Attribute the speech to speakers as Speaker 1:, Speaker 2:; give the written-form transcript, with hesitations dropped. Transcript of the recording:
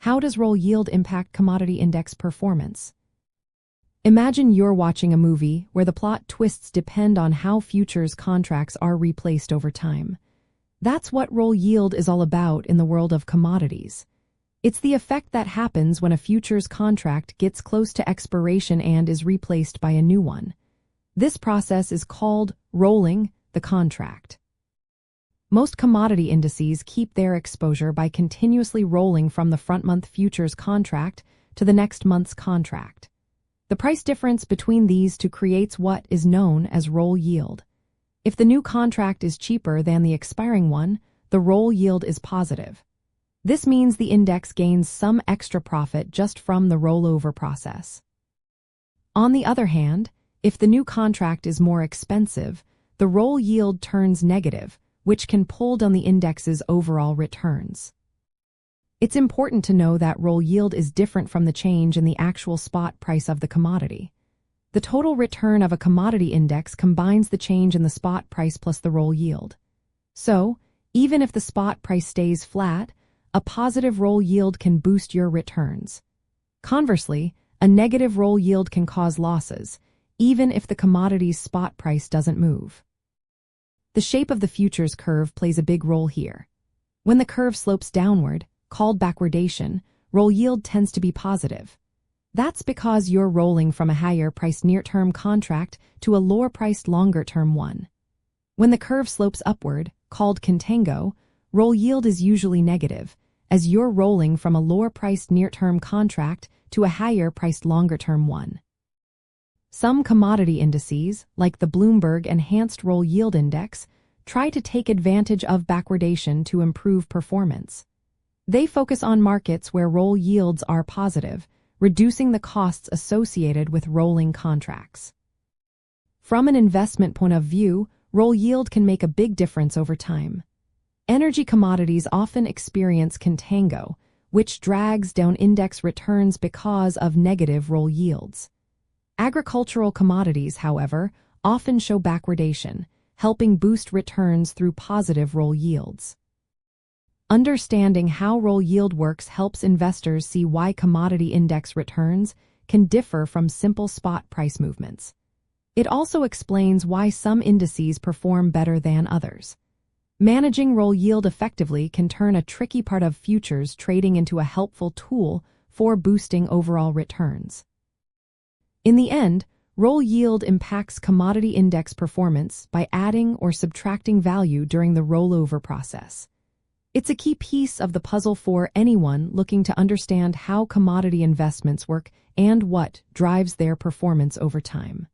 Speaker 1: How does roll yield impact commodity index performance? Imagine you're watching a movie where the plot twists depend on how futures contracts are replaced over time. That's what roll yield is all about in the world of commodities. It's the effect that happens when a futures contract gets close to expiration and is replaced by a new one. This process is called rolling the contract. Most commodity indices keep their exposure by continuously rolling from the front-month futures contract to the next month's contract. The price difference between these two creates what is known as roll yield. If the new contract is cheaper than the expiring one, the roll yield is positive. This means the index gains some extra profit just from the rollover process. On the other hand, if the new contract is more expensive, the roll yield turns negative, which can pull down the index's overall returns. It's important to know that roll yield is different from the change in the actual spot price of the commodity. The total return of a commodity index combines the change in the spot price plus the roll yield. So, even if the spot price stays flat, a positive roll yield can boost your returns. Conversely, a negative roll yield can cause losses, even if the commodity's spot price doesn't move. The shape of the futures curve plays a big role here. When the curve slopes downward, called backwardation, roll yield tends to be positive. That's because you're rolling from a higher-priced near-term contract to a lower-priced longer-term one. When the curve slopes upward, called Contango, roll yield is usually negative, as you're rolling from a lower-priced near-term contract to a higher-priced longer-term one. Some commodity indices, like the Bloomberg Enhanced Roll Yield Index, try to take advantage of backwardation to improve performance. They focus on markets where roll yields are positive, reducing the costs associated with rolling contracts. From an investment point of view, roll yield can make a big difference over time. Energy commodities often experience contango, which drags down index returns because of negative roll yields. Agricultural commodities, however, often show backwardation, helping boost returns through positive roll yields. Understanding how roll yield works helps investors see why commodity index returns can differ from simple spot price movements. It also explains why some indices perform better than others. Managing roll yield effectively can turn a tricky part of futures trading into a helpful tool for boosting overall returns. In the end, roll yield impacts commodity index performance by adding or subtracting value during the rollover process. It's a key piece of the puzzle for anyone looking to understand how commodity investments work and what drives their performance over time.